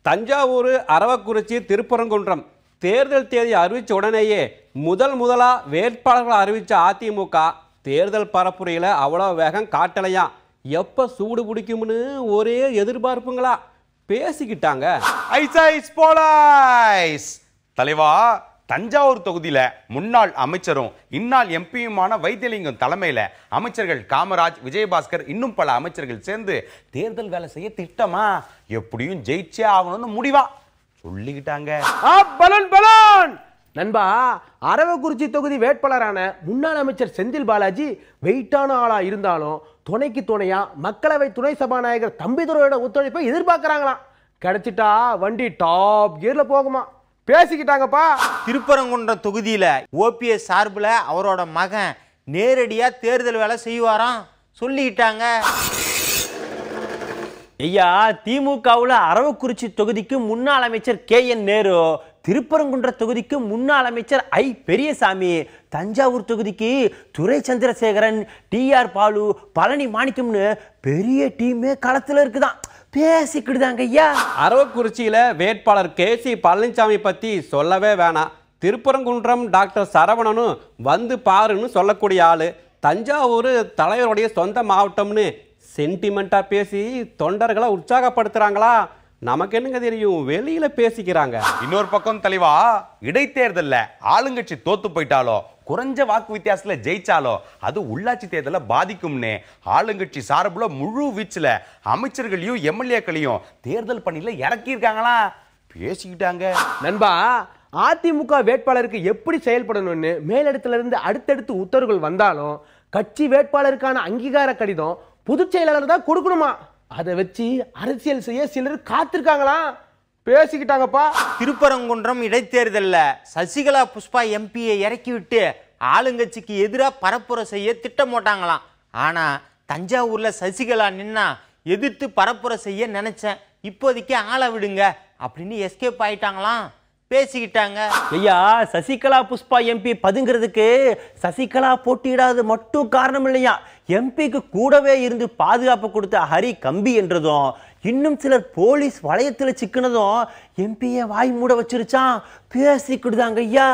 தஞ்சாவூர், அரவக்குறிச்சி, திருப்பரங்குன்றம் தேர்தல் தேதி அறிவித்த உடனேயே முதலா வேட்பாளர்கள் அறிவித்த அதிமுக தேர்தல் பரப்புரையில் அவ்வளோ வேகம் காட்டலையா. எப்போ சூடு பிடிக்கும்னு ஒரே எதிர்பார்ப்புங்களா பேசிக்கிட்டாங்க. தலைவா, தஞ்சாவூர் தொகுதியில முன்னாள் அமைச்சரும் இந்நாள் எம்பியுமான வைத்தியலிங்கம் தலைமையில அமைச்சர்கள் காமராஜ், விஜயபாஸ்கர் இன்னும் பல அமைச்சர்கள் சேர்ந்து தேர்தல் வேலை செய்ய திட்டமா எப்படியும் ஜெயிச்சே ஆகணும்னு முடிவா சொல்லிக்கிட்டாங்க. நண்பா, அரவக்குறிச்சி தொகுதி வேட்பாளரான முன்னாள் அமைச்சர் செந்தில் பாலாஜி வெயிட்டான ஆளா இருந்தாலும் துணைக்கு துணையா மக்களவை துணை சபாநாயகர் தம்பிதுரையோட ஒத்துழைப்பை எதிர்பார்க்கிறாங்களாம். கிடைச்சிட்டா வண்டி டாப் கியர்ல போகுமா பேசிக்கிட்டாங்கப்பா. திருப்பரங்குன்றம் தொகுதியில ஓபிஎஸ் சார்பில் அவரோட மகன் நேரடியா தேர்தல் வேலை செய்வாராம் சொல்லிக்கிட்டாங்க. ஐயா, திமுகவுல அரவக்குறிச்சி தொகுதிக்கு முன்னாள் அமைச்சர் KN நேரு, திருப்பரங்குன்ற தொகுதிக்கு முன்னாள் அமைச்சர் பெரியசாமி, தஞ்சாவூர் தொகுதிக்கு துரை சந்திரசேகரன், TR பாலு, பழனி மாணிக்கம்னு பெரிய டீமே களத்துல இருக்குதான் பேசிக்கிடுதாங்க. ஐயா, அரவக்குறிச்சியில வேட்பாளர் KC பழனிசாமி பத்தி சொல்லவே வேணாம். திருப்பரங்குன்றம் டாக்டர் சரவணனும் வந்து பாருன்னு சொல்லக்கூடிய ஆளு. தஞ்சாவூர் தலைவருடைய சொந்த மாவட்டம்னு சென்டிமெண்டா பேசி தொண்டர்களை உற்சாகப்படுத்துறாங்களா? நமக்கு என்னங்க தெரியும், வெளியில பேசிக்கிறாங்க. இன்னொரு பக்கம் தலைவா, இடைத்தேர்தல்ல ஆளுங்கட்சி தோத்து போயிட்டாலோ குறைஞ்ச வாக்கு வித்தியாசத்துல ஜெயிச்சாலோ அது உள்ளாட்சி தேர்தலை பாதிக்கும்னு ஆளுங்கட்சி சார்புல முழு வீச்சுல அமைச்சர்களையும் எம்எல்ஏக்களையும் தேர்தல் பணியில இறக்கியிருக்காங்களா பேசிக்கிட்டாங்க. நண்பா, அதிமுக வேட்பாளருக்கு எப்படி செயல்படணும்னு மேலிடத்துல இருந்து அடுத்தடுத்து உத்தரவுகள் வந்தாலும் கட்சி வேட்பாளருக்கான அங்கீகார கடிதம் பொதுச் செயலாளர் தான் கொடுக்கணுமா. அதை வச்சு அரசியல் செய்ய சிலர் காத்திருக்காங்களாம் பேசிக்கிட்டாங்கப்பா. திருப்பரங்குன்றம் இடைத்தேர்தல்ல சசிகலா புஷ்பா எம்பியை இறக்கி விட்டு ஆளுங்கட்சிக்கு எதிராக பரப்புரை செய்ய திட்டம் போட்டாங்களாம். ஆனா தஞ்சாவூர்ல சசிகலா நின்னா எதிர்த்து பரப்புரை செய்ய நினைச்சேன், இப்போதைக்கு ஆளை விடுங்க அப்படின்னு எஸ்கேப் ஆயிட்டாங்களாம் பேசிக்கிட்டாங்க. ஐயா, சசிகலா புஷ்பா எம்பி பதுங்கிறதுக்கு சசிகலா போட்டியிடாது மட்டும் காரணம் இல்லையா, எம்பிக்கு கூடவே இருந்து பாதுகாப்பு கொடுத்த ஹரி கம்பி என்றதும் இன்னும் சிலர் போலீஸ் வளையத்தில் சிக்கினதும் எம்பியை வாய் மூட வச்சிருச்சான் பேசிக்கிடுதாங்க. ஐயா,